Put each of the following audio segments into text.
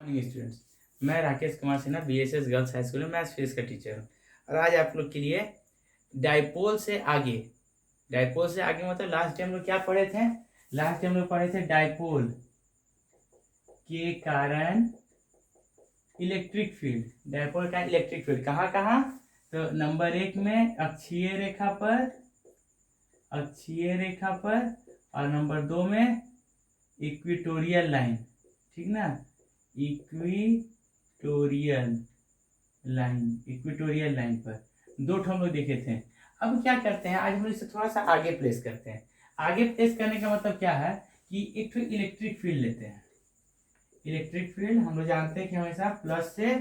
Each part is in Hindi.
मॉर्निंग स्टूडेंट्स, मैं Rakesh Kumar Sinha BSS girls high school में मैथ्स फिजिक्स का टीचर हूँ। और आज आप लोग के लिए डाइपोल से आगे मतलब लास्ट टाइम लोग क्या पढ़े थे? लास्ट टाइम लोग पढ़े थे डाइपोल के कारण इलेक्ट्रिक फील्ड। डाइपोल का इलेक्ट्रिक फील्ड कहाँ कहाँ? तो नंबर 1 में अक्षीय रेखा पर और नंबर 2 में इक्वेटोरियल लाइन, ठीक ना, इक्वेटोरियल लाइन पर दो हम लोग देखे थे। अब क्या करते हैं, आज हम इसे थोड़ा सा आगे प्लेस करते हैं। आगे प्लेस करने का मतलब क्या है कि एक तो इलेक्ट्रिक फील्ड लेते हैं। इलेक्ट्रिक फील्ड हम लोग जानते हैं कि हमेशा प्लस से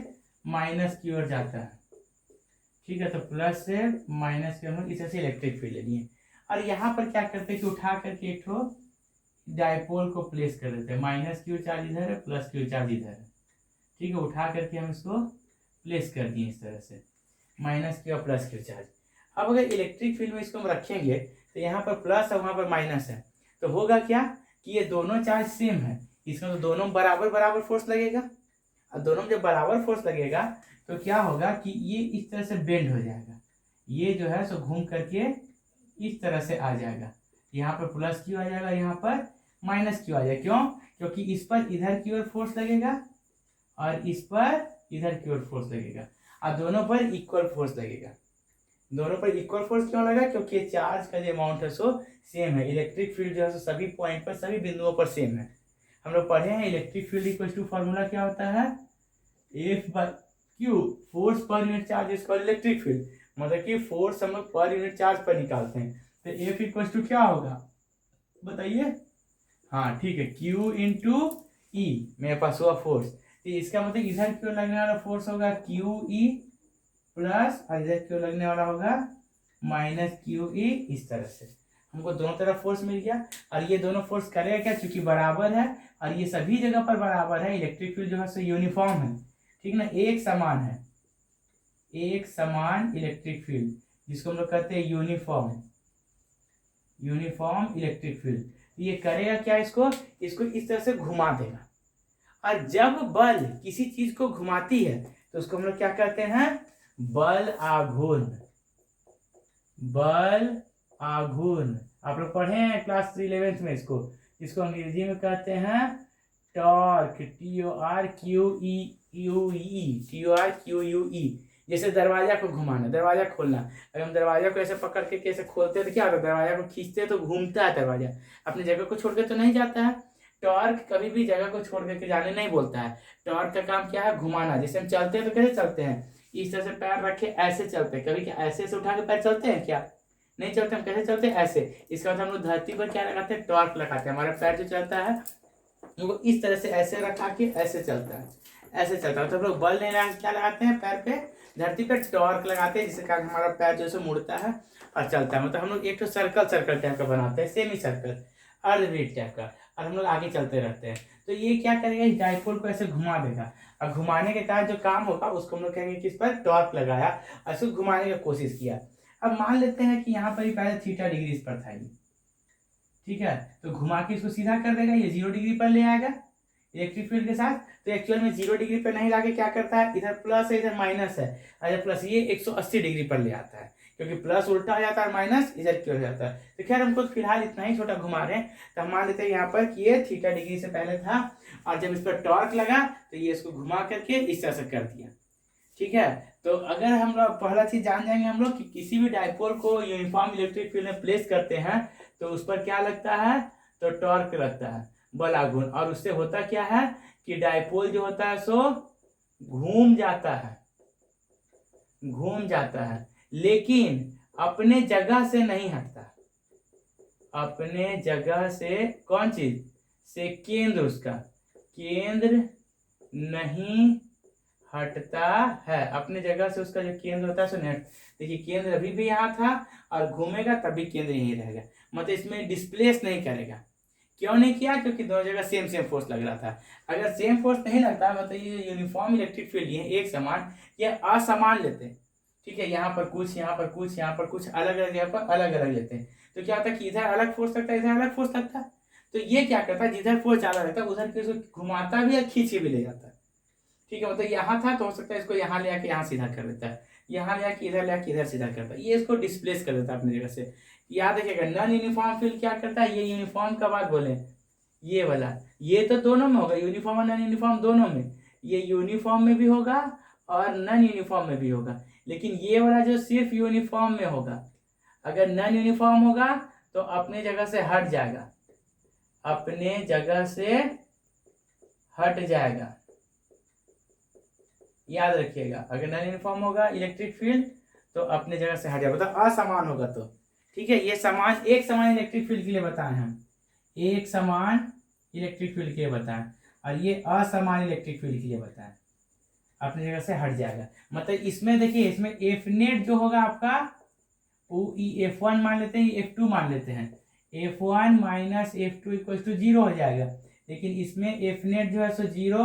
माइनस की ओर जाता है, ठीक है। तो प्लस से माइनस की ओर इस तरह से इलेक्ट्रिक फील्ड लेनी है। और यहाँ पर क्या करते हैं कि उठा करके एक तो डाइपोल को प्लेस कर देते हैं। माइनस की ओर चार्ज इधर है, प्लस की ओर चार्ज इधर है, ठीक है। उठा करके हम इसको प्लेस कर दिए इस तरह से, माइनस की और प्लस की चार्ज। अब अगर इलेक्ट्रिक फील्ड में इसको हम रखेंगे तो यहाँ पर प्लस और वहाँ पर माइनस है, तो होगा क्या कि ये दोनों चार्ज सेम है, इसमें तो दोनों बराबर फोर्स लगेगा। और दोनों में जब बराबर फोर्स लगेगा तो क्या होगा कि ये इस तरह से बेंड हो जाएगा, ये जो है सो घूम करके इस तरह से आ जाएगा। यहाँ पर प्लस क्यू आ जाएगा, यहाँ पर माइनस क्यू आ जाएगा। क्यों? क्योंकि इस पर इधर की ओर फोर्स लगेगा और इस पर इधर की ओर फोर्स लगेगा और दोनों पर इक्वल फोर्स लगेगा। दोनों पर इक्वल फोर्स क्यों लगा? क्योंकि चार्ज का जो अमाउंट है सो सेम है। इलेक्ट्रिक फील्ड जो है सो सभी पॉइंट पर, सभी बिंदुओं पर सेम है। हम लोग पढ़े हैं electric field equal to formula क्या होता है? F by Q, force per unit charge is called electric field. मतलब कि फोर्स हम लोग पर यूनिट चार्ज पर निकालते हैं। तो एफ इक्वल टू क्या होगा बताइए? हाँ ठीक है, क्यू इंटू ई, मेरे पास हुआ फोर्स। तो इसका मतलब इधर क्यों लगने वाला फोर्स होगा क्यू ई प्लस, और इधर क्यों लगने वाला होगा माइनस क्यू ई। इस तरह से हमको दोनों तरफ फोर्स मिल गया। और ये दोनों फोर्स करेगा क्या? चूंकि बराबर है और ये सभी जगह पर बराबर है, इलेक्ट्रिक फील्ड जो है सो यूनिफॉर्म है, ठीक ना, एक समान है, एक समान इलेक्ट्रिक फील्ड, जिसको हम लोग कहते हैं यूनिफॉर्म इलेक्ट्रिक फील्ड। ये करेगा क्या? इसको इस तरह से घुमा देगा। और जब बल किसी चीज को घुमाती है तो उसको हम लोग क्या कहते हैं? बल आघूर्ण। आप लोग पढ़े हैं क्लास 11th में इसको अंग्रेजी में कहते हैं टॉर्क, TORQUE। जैसे दरवाजा को घुमाना, दरवाजा खोलना। अगर हम दरवाजा को ऐसे पकड़ के कैसे खोलते हैं तो क्या होता है? दरवाजा को खींचते हैं तो घूमता है, दरवाजा अपनी जगह को छोड़ के तो नहीं जाता है। टॉर्क कभी भी जगह को छोड़ करके जाने नहीं बोलता है। टॉर्क का काम क्या है? घुमाना। जैसे हम चलते हैं तो कैसे चलते हैं? इस तरह से पैर रखे ऐसे चलते हैं। कभी क्या ऐसे उठा के पैर चलते हैं क्या? नहीं चलते। हम कैसे चलते हैं? ऐसे। इसका मतलब हम लोग धरती पर क्या लगाते हैं? टॉर्क लगाते हैं। हमारा पैर जो चलता है वो इस तरह से ऐसे रखा के ऐसे चलता है, ऐसे चलता है। तो हम लोग बल नहीं लगा, क्या लगाते हैं? पैर पे, धरती पे टॉर्क लगाते हैं, जिससे कारण हमारा पैर जो है मुड़ता है और चलता है। मतलब हम लोग एक तो सर्कल टाइप का बनाते हैं, सेमी सर्कल, अर्धवृत्त टाइप का, और हम लोग आगे चलते रहते हैं। तो ये क्या करेगा? इस डाइपोल को ऐसे घुमा देगा और घुमाने के कारण जो काम होगा उसको हम लोग कहेंगे कि इस पर टॉर्क लगाया और इसको घुमाने की कोशिश किया। अब मान लेते हैं कि यहाँ पर ही पहले थीटा डिग्री इस पर था, ठीक है, तो घुमा के इसको सीधा कर देगा, ये 0 डिग्री पर ले आएगा इलेक्ट्रिक फील्ड के साथ। तो एक्चुअल में 0 डिग्री पर नहीं लाके क्या करता है? इधर प्लस है इधर माइनस है, अगर प्लस ये 180 डिग्री पर ले आता है, क्योंकि प्लस उल्टा हो जाता है, माइनस इधर की ओर जाता है। तो खैर हमको फिलहाल इतना ही छोटा घुमा रहे हैं। तो हम मान लेते हैं यहाँ पर कि ये थीटा डिग्री से पहले था और जब इस पर टॉर्क लगा तो ये इसको घुमा करके इस तरह से कर दिया, ठीक है। तो अगर हम लोग पहला चीज जान जाएंगे हम लोग कि किसी भी डाइपोल को यूनिफॉर्म इलेक्ट्रिक फील्ड में प्लेस करते हैं तो उस पर क्या लगता है? तो टॉर्क लगता है, बल आघूर्ण। और उससे होता क्या है कि डाइपोल जो होता है सो घूम जाता है, लेकिन अपने जगह से नहीं हटता। अपने जगह से कौन चीज से? केंद्र, उसका केंद्र नहीं हटता है। अपने जगह से उसका जो केंद्र होता है सो नहीं। देखिए केंद्र अभी भी यहाँ था और घूमेगा तभी केंद्र यहीं रहेगा, मतलब इसमें डिस्प्लेस नहीं करेगा। क्यों नहीं किया? क्योंकि दोनों जगह सेम फोर्स लग रहा था। अगर सेम फोर्स नहीं लगता, मतलब ये यूनिफॉर्म इलेक्ट्रिक फील्ड ये एक समान या असमान लेते, ठीक है, यहाँ पर कुछ, यहाँ पर कुछ, यहाँ पर कुछ, अलग अलग जगह पर अलग अलग लेते हैं, तो क्या होता है कि इधर अलग फोर्स लगता है, इधर अलग फोर्स लगता है। तो ये क्या करता है? जिधर फोर्स ज्यादा लगता है उधर के घुमाता भी और खींच के भी ले जाता है। ठीक है, मतलब यहाँ था तो हो सकता है इसको यहाँ ले आके यहाँ सीधा कर देता है, यहाँ ले आके इधर ले आके इधर सीधा करता है, ये इसको डिस्प्लेस कर देता है अपनी जगह से। याद रखिएगा नॉन यूनिफॉर्म फील्ड क्या करता है, ये यूनिफॉर्म का बात बोले, ये वाला, ये तो दोनों में होगा, यूनिफॉर्म और नॉन यूनिफॉर्म दोनों में, ये यूनिफॉर्म में भी होगा और नॉन यूनिफॉर्म में भी होगा, लेकिन ये वाला जो सिर्फ यूनिफॉर्म में होगा, अगर नॉन यूनिफॉर्म होगा तो अपने जगह से हट जाएगा, अपने जगह से हट जाएगा, याद रखिएगा। अगर नॉन यूनिफॉर्म होगा इलेक्ट्रिक फील्ड तो अपने जगह से हट जाएगा, मतलब असमान होगा तो, ठीक है। ये समान, एक समान इलेक्ट्रिक फील्ड के लिए बताए हम, एक समान इलेक्ट्रिक फील्ड के लिए बताएं, और ये असमान इलेक्ट्रिक फील्ड के लिए बताएं, अपनी जगह से हट जाएगा। मतलब इसमें देखिए, इसमें एफ नेट जो होगा आपका वो F1 मान लेते हैं, F2 मान लेते हैं, F1 minus F2 equal to 0 हो जाएगा, लेकिन इसमें F नेट जो है सो 0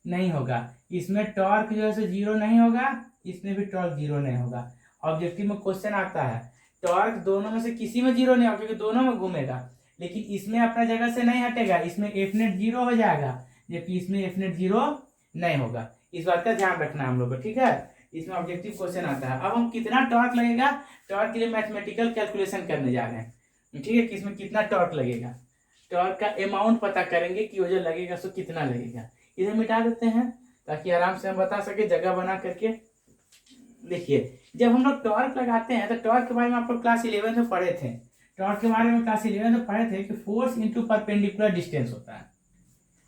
नहीं होगा, इसमें टॉर्क जो है सो 0 नहीं होगा, इसमें भी टॉर्क 0 नहीं होगा। ऑब्जेक्टिव में क्वेश्चन आता है टॉर्क दोनों में से किसी में 0 नहीं होगा क्योंकि दोनों में घूमेगा, लेकिन इसमें अपना जगह से नहीं हटेगा, इसमें F नेट 0 हो जाएगा, जबकि इसमें F नेट 0 नहीं होगा। इस बात का ध्यान रखना हम लोग को, ठीक है। इसमें ऑब्जेक्टिव क्वेश्चन आता है। अब हम कितना टॉर्क लगेगा, टॉर्क के लिए मैथमेटिकल कैलकुलेशन करने जा रहे हैं, ठीक है, कि इसमें कितना टॉर्क लगेगा, टॉर्क का अमाउंट पता करेंगे कि वो जो लगेगा सो कितना लगेगा। इधर मिटा देते हैं ताकि आराम से हम बता सके जगह बना करके। देखिए, जब हम लोग टॉर्क लगाते हैं तो टॉर्क के बारे में आप लोग क्लास 11 में पढ़े थे, टॉर्क के बारे में क्लास 11 में पढ़े थे कि फोर्स इंटू परपेंडिकुलर डिस्टेंस होता है,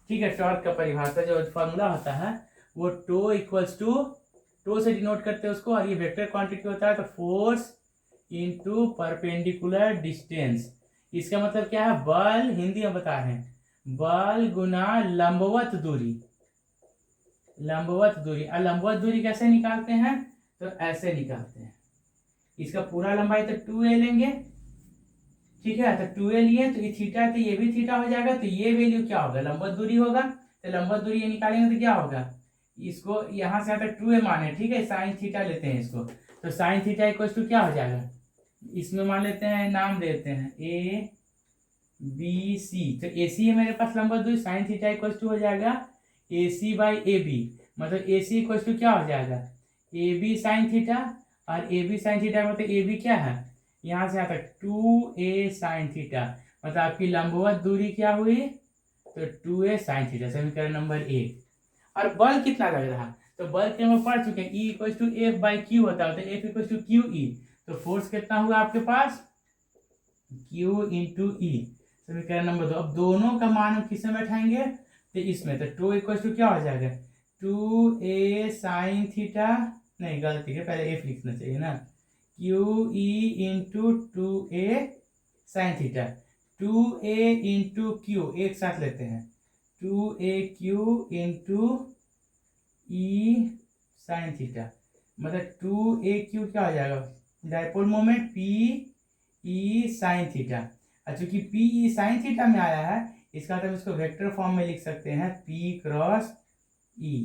ठीक है। टॉर्क का परिभाषा जो फॉर्मूला होता है वो टो इक्वल्स टू, टो से डिनोट करते हैं उसको, और ये वेक्टर क्वांटिटी होता है तो फोर्स इंटू परपेंडिकुलर डिस्टेंस। इसका मतलब क्या है, बल, हिंदी में बता रहे हैं, बल गुना लंबवत दूरी, लंबवत दूरी। और लंबवत दूरी कैसे निकालते हैं, तो ऐसे निकालते हैं, इसका पूरा लंबाई तो 2a लेंगे, ठीक है, तो 2a लिए तो ये थीटा है तो ये भी थीटा हो जाएगा, तो ये वैल्यू क्या होगा, लंबवत दूरी होगा, तो लंबवत दूरी ये निकालेंगे तो क्या होगा, इसको यहाँ से यहाँ तक 2a माने, ठीक है, साइन थीटा लेते हैं इसको, तो साइन थीटा इक्वल टू क्या हो जाएगा, इसमें मान लेते हैं, नाम देते हैं ए बी सी, तो ए सी है मेरे पास लंबवत दूरी, साइन थीटा इक्वल टू हो जाएगा ए सी बाई ए बी, मतलब ए सी इक्वल टू क्या हो जाएगा, ए बी साइन थीटा, और ए बी साइन थीटा मतलब ए बी क्या है, यहाँ से यहाँ तक 2a साइन थीटा, मतलब आपकी लंबवत दूरी क्या हुई, तो 2a साइन थीटा, समीकरण नंबर 1। और बल कितना लग रहा, तो बल के हम पढ़ चुके हैं, E equal to F by Q होता है, तो F equal to Q E, तो फोर्स कितना हुआ आपके पास, Q इंटू ई, समीकरण नंबर 2। अब दोनों का मान हम किस में बैठाएंगे, तो इसमें, तो टू इक्वल टू क्या हो जाएगा, 2a साइन थीटा, नहीं गलती है, पहले F लिखना चाहिए ना, Q E into 2a sine theta, 2a into Q, एक साथ लेते हैं, 2aq इंटू ई साइन थीटा, मतलब 2aq क्या हो जाएगा, dipole moment P E sine theta. और चूंकि P E साइन थीटा में आया है, इसका मतलब इसको वेक्टर फॉर्म में लिख सकते हैं P क्रॉस E,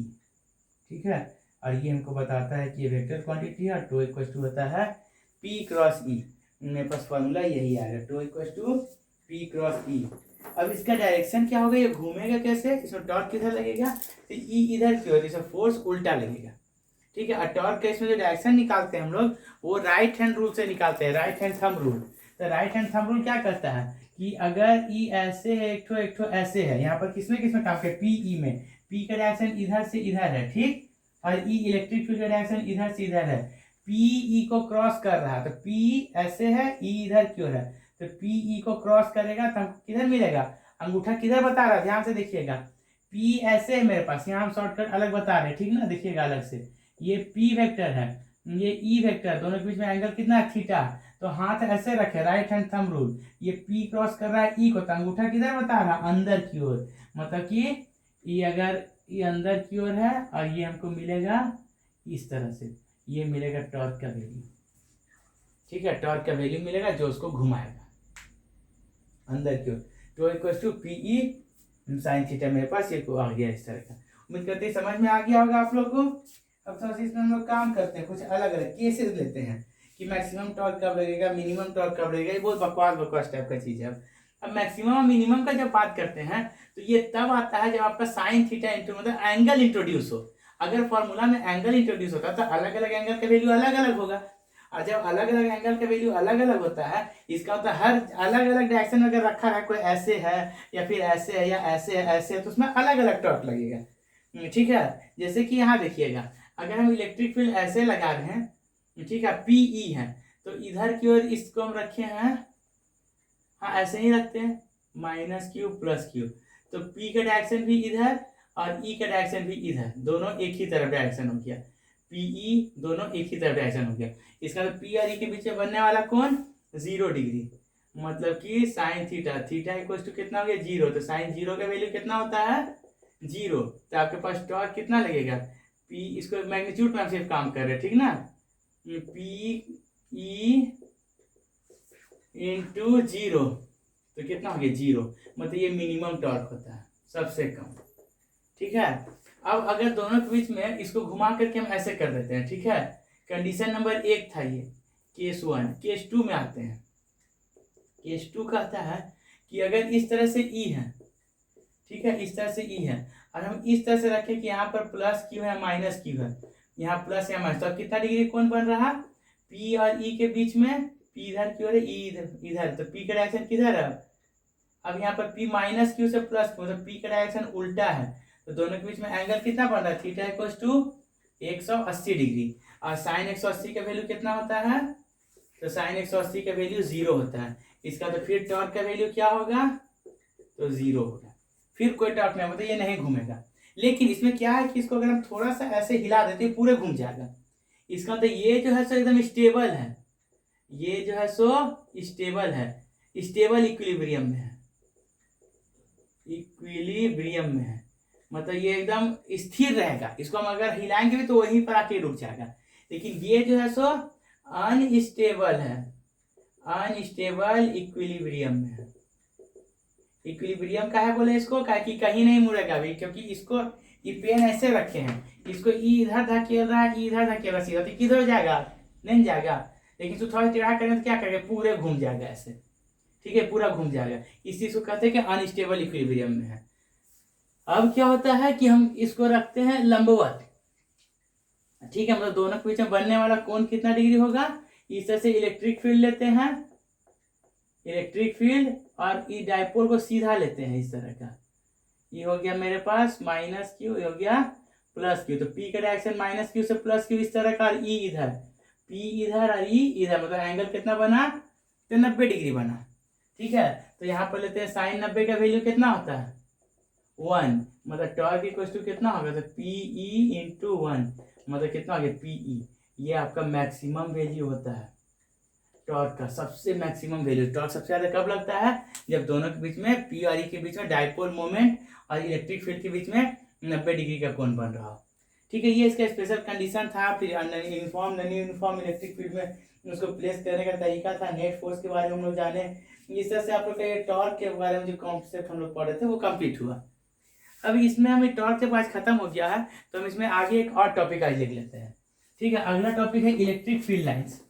ठीक है। और ये हमको बताता है कि ये वेक्टर क्वांटिटी है, और टो इक्वल टू होता है P क्रॉस E, मेरे पास फॉर्मूला यही आएगा, tau equal to P cross E। अब इसका डायरेक्शन क्या होगा, ये घूमेगा कैसे, इसमें टॉर्क किधर लगेगा, तो E इधर की ओर, इसमें फोर्स उल्टा लगेगा, ठीक है। और टॉर्क का इसमें जो डायरेक्शन निकालते हैं हम लोग, वो राइट हैंड रूल से निकालते हैं, राइट हैंड थंब रूल। तो राइट हैंड थंब रूल क्या करता है कि अगर E ऐसे है, एक ठो ऐसे है, यहाँ पर किसमें किसमें काम करे, PE में, P का डायरेक्शन इधर से इधर है, ठीक, और E इलेक्ट्रिक फील्ड का डायरेक्शन इधर से इधर है, PE को क्रॉस कर रहा है, तो P ऐसे है, E इधर की ओर है, तो PE को क्रॉस करेगा तो हमको किधर मिलेगा, अंगूठा किधर बता रहा है, ध्यान से देखिएगा, P ऐसे है मेरे पास, यहाँ हम शॉर्टकट अलग बता रहे हैं, ठीक ना, देखिएगा अलग से, ये P वेक्टर है, ये E वेक्टर, दोनों के बीच में एंगल कितना है, थीटा, तो हाथ ऐसे रखे, राइट हैंड थंब रूल, ये P क्रॉस कर रहा है E को, तो अंगूठा किधर बता रहा है, अंदर की ओर, मतलब कि ये अगर ये अंदर की ओर है, और ये हमको मिलेगा इस तरह से, ये मिलेगा टॉर्क का वैल्यू, ठीक है, टॉर्क का वैल्यू मिलेगा जो उसको घुमाएगा अंदर की ओर, tau equal to PE sine theta, मेरे पास ये आ गया इस तरह का। उम्मीद करते हैं समझ में आ गया होगा आप लोग को। अब थोड़ा सा इसमें हम लोग काम करते हैं, कुछ अलग अलग केसेस लेते हैं कि मैक्सिमम टॉर्क कब लगेगा, मिनिमम टॉर्क कब लगेगा, ये बहुत बकवास टाइप का चीज है। अब मैक्सिमम और मिनिमम का जब बात करते हैं तो ये तब आता है जब आपका साइन थीटा इंटू मतलब एंगल इंट्रोड्यूस हो। अगर फॉर्मूला में एंगल इंट्रोड्यूस होता तो अलग अलग एंगल का वैल्यू अलग अलग होगा, और जब अलग अलग एंगल का वैल्यू अलग अलग होता है इसका मतलब हर अलग अलग डायरेक्शन में अगर रखा है, कोई ऐसे है या फिर ऐसे है या ऐसे है ऐसे है, तो उसमें अलग अलग टॉर्क लगेगा। ठीक है, जैसे कि यहाँ देखिएगा, अगर हम इलेक्ट्रिक फील्ड ऐसे लगा रहे हैं, ठीक है, PE है, तो इधर की ओर इसको हम रखे हैं, हाँ ऐसे ही रखते हैं, -q + q, तो P का डायरेक्शन भी इधर और E का डायरेक्शन भी इधर, दोनों एक ही तरफ डायरेक्शन हो गया, PE दोनों एक ही तरफ डायरेक्शन हो गया। इसका तो P और E के बीच में बनने वाला कोण 0 डिग्री, मतलब कि sine theta, theta equal to कितना हो गया 0, तो साइन 0 का वैल्यू कितना होता है 0, तो आपके पास टॉर्क कितना लगेगा P, इसको मैग्नीट्यूड में हम सिर्फ काम कर रहे हैं, ठीक ना, PE × 0, तो कितना हो गया 0, मतलब ये मिनिमम टॉर्क होता है, सबसे कम। ठीक है, अब अगर दोनों के बीच में इसको घुमा करके हम ऐसे कर देते हैं, ठीक है, कंडीशन नंबर 1 था ये, केस 1, केस 2 में आते हैं। केस 2 कहता है कि अगर इस तरह से E है, ठीक है, इस तरह से E है, और हम इस तरह से रखें कि यहाँ पर +q है -q है, यहाँ प्लस या माइनस, तो अब कितना डिग्री कोण बन रहा, P और E के बीच में, P इधर की ओर है, E इधर, तो P का डायरेक्शन किधर है, अब यहाँ पर P -q से +q, मतलब P का डायरेक्शन उल्टा है, तो दोनों के बीच में एंगल कितना बन रहा है, थीटा इक्वल टू 180 डिग्री, और साइन 180 का वैल्यू कितना होता है, तो साइन 180 का वैल्यू 0 होता है, इसका तो फिर टॉर्क का वैल्यू क्या होगा, तो 0 होगा, फिर कोई टॉर्क नहीं, मतलब ये नहीं घूमेगा। लेकिन इसमें क्या है कि इसको अगर हम थोड़ा सा ऐसे हिला देते हैं पूरे घूम जाएगा, इसका तो ये जो है सो एकदम स्टेबल है, ये जो है सो स्टेबल है, स्टेबल इक्विलिब्रियम में है, इक्विलिब्रियम में है, मतलब ये एकदम स्थिर रहेगा, इसको हम अगर हिलाएंगे भी तो वहीं पर आके रुक जाएगा। लेकिन ये जो है सो अनस्टेबल है, अनस्टेबल इक्विलिब्रियम में है। इक्विलिब्रियम का है बोले इसको, क्या कि कहीं नहीं मुड़ेगा अभी, क्योंकि इसको ये पेन ऐसे रखे हैं, इसको ई इधर धकेल रहा है, इधर धकेल रहा, सीधा तो किधर जाएगा, नहीं जाएगा, लेकिन इसको थोड़ा टेढ़ा करेंगे तो क्या करेगा, पूरे घूम जाएगा ऐसे, ठीक है, पूरा घूम जाएगा, इस चीज को कहते हैं कि अनस्टेबल इक्विलिब्रियम में है। अब क्या होता है कि हम इसको रखते हैं लंबवत, ठीक है, मतलब दोनों के बीच में बनने वाला कोण कितना डिग्री होगा, इस तरह से इलेक्ट्रिक फील्ड लेते हैं, इलेक्ट्रिक फील्ड, और ई डायपोल को सीधा लेते हैं इस तरह का, ये हो गया मेरे पास -q, हो गया +q, तो P का डायरेक्शन -q से +q इस तरह का, और E इधर, P इधर और E इधर, मतलब एंगल कितना बना, तो 90 डिग्री बना। ठीक है, तो यहाँ पर लेते हैं साइन 90 का वैल्यू कितना होता है 1, मतलब टॉर्क इक्वल टू कितना होगा, तो PE × 1, मतलब कितना हो गया PE, ये आपका मैक्सिमम वैल्यू होता है टॉर्क का, सबसे मैक्सिमम वैल्यू। टॉर्क सबसे ज्यादा कब लगता है, जब दोनों के बीच में P और E के बीच में डायपोल मोमेंट और इलेक्ट्रिक फील्ड के बीच में 90 डिग्री का कोण बन रहा हो। ठीक है, ये इसका स्पेशल कंडीशन था। फिर uniform non uniform electric field में उसको प्लेस करने का तरीका था। नेट फोर्स के बारे में हम लोग जाने, इस तरह से आप लोग के टॉर्क के बारे में जो कॉन्सेप्ट हम लोग पढ़े थे वो कंप्लीट हुआ। अभी इसमें हमें टॉर्क जब आज खत्म हो गया है तो हम इसमें आगे एक और टॉपिक आज लिख लेते हैं। ठीक है, अगला टॉपिक है इलेक्ट्रिक फील्ड लाइंस।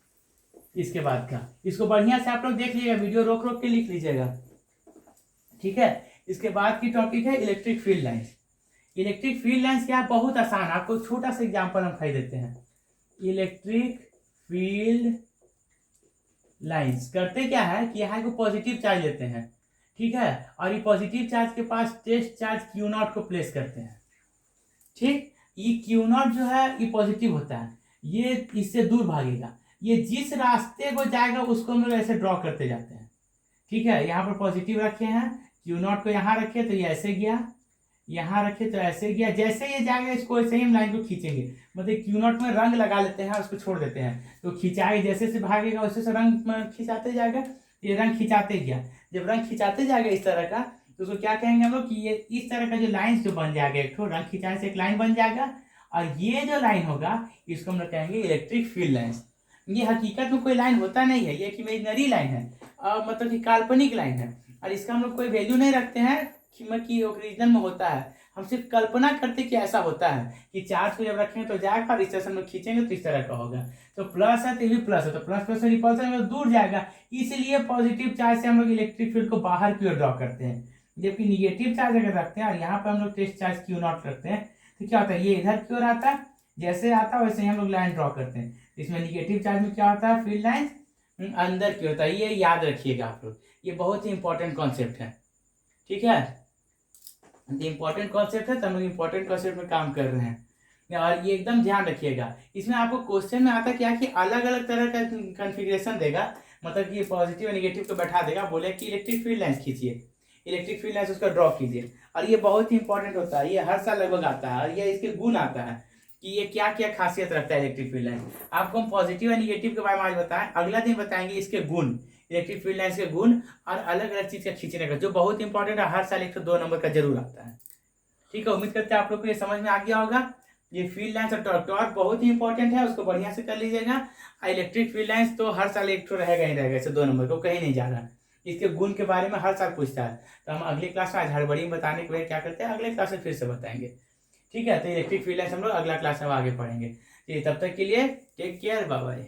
इसके बाद का इसको बढ़िया से आप लोग देख लीजिएगा, वीडियो रोक रोक के लिख लीजिएगा। ठीक है, इसके बाद की टॉपिक है electric field lines. Electric field lines क्या है, बहुत आसान, आपको छोटा सा एग्जांपल हम खाई देते हैं। इलेक्ट्रिक फील्ड लाइंस करते क्या है कि यहाँ को पॉजिटिव चार्ज लेते हैं, ठीक है, और ये पॉजिटिव चार्ज के पास टेस्ट चार्ज Q0 को प्लेस करते हैं। ठीक, ये Q0 जो है ये पॉजिटिव होता है, ये इससे दूर भागेगा, ये जिस रास्ते को जाएगा उसको हम लोग ऐसे ड्रॉ करते जाते हैं। ठीक है, यहाँ पर पॉजिटिव रखे हैं, Q0 को यहाँ रखे तो ये ऐसे गया, यहाँ रखे तो ऐसे गया, जैसे ये जाएगा इसको ऐसे ही हम लाइन को खींचेंगे, मतलब Q0 में रंग लगा लेते हैं, उसको छोड़ देते हैं, तो खिंचाई जैसे से भागेगा वैसे से रंग खिंचाते जाएगा, ये रंग खिंचाते गया। जब रंग खिंचाते जाएगा इस तरह का, तो उसको क्या कहेंगे हम लोग कि ये इस तरह का जो लाइन जो बन जाएगा, एक रंग खिंचाने से एक लाइन बन जाएगा, और ये जो लाइन होगा इसको हम लोग कहेंगे इलेक्ट्रिक फील्ड लाइन्स। ये हकीकत में कोई लाइन होता नहीं है, ये एक इमेजिनरी लाइन है, मतलब कि काल्पनिक लाइन है, और इसका हम लोग कोई वैल्यू नहीं रखते हैं कि ओरिजिनल में होता है, हम सिर्फ कल्पना करते कि ऐसा होता है कि चार्ज को जब रखेंगे तो जाएगा और इस तरह से हम लोग खींचेंगे तो इस तरह का होगा, तो प्लस है तो ये भी प्लस है, तो प्लस प्लस से रिपल्सन में दूर जाएगा, इसलिए पॉजिटिव चार्ज से हम लोग इलेक्ट्रिक फील्ड को बाहर की ओर ड्रॉ करते हैं। जबकि निगेटिव चार्ज अगर रखते हैं और यहाँ पर हम लोग टेस्ट चार्ज Q0 रखते हैं तो क्या होता है, ये इधर की ओर आता है, जैसे आता है वैसे ही हम लोग लाइन ड्रॉ करते हैं। इसमें निगेटिव चार्ज में क्या होता है, फील्ड लाइन अंदर की होता है। ये याद रखिएगा आप लोग, ये बहुत ही इंपॉर्टेंट कॉन्सेप्ट है, ठीक है। इंपॉर्टेंट कॉन्सेप्ट है तो हम लोग इंपॉर्टेंट कॉन्सेप्ट में काम कर रहे हैं, और ये एकदम ध्यान रखिएगा। इसमें आपको क्वेश्चन में आता क्या कि अलग अलग तरह का कॉन्फ़िगरेशन देगा, मतलब कि पॉजिटिव और निगेटिव को बैठा देगा, बोले कि इलेक्ट्रिक फील्ड लाइन्स खींचिए, इलेक्ट्रिक फील्ड लाइन्स उसका ड्रॉ कीजिए। और ये बहुत ही इंपॉर्टेंट होता है, ये हर साल लगभग आता है, और ये इसके गुण आता है कि ये क्या क्या खासियत रखता है इलेक्ट्रिक फील्ड लाइन। आपको हम पॉजिटिव और निगेटिव के बारे में आज बताएं, अगला दिन बताएंगे इसके गुण, इलेक्ट्रिक फील्ड लाइन्स के गुण और अलग अलग चीज का खींचने का, जो बहुत इंपॉर्टेंट है, हर साल 102 नंबर का जरूर आता है, ठीक है। उम्मीद करते हैं आप लोग को ये समझ में आ गया होगा। ये फील्ड लाइन्स और टॉर्क बहुत ही इंपॉर्टेंट है, उसको बढ़िया से कर लीजिएगा। इलेक्ट्रिक फील्ड लाइन्स तो हर साल एक तो रहेगा ही रहेगा, इसे 2 नंबर को कहीं नहीं जा रहा। इसके गुण के बारे में हर साल पूछता है, तो हम अगली क्लास में आज हड़बड़ी में बताने के बाद क्या करते हैं, अगले क्लास में फिर से बताएंगे, ठीक है। तो इलेक्ट्रिक फील्ड लाइन्स हम लोग अगला क्लास में आगे पढ़ेंगे। तब तक के लिए टेक केयर, बाय बाय।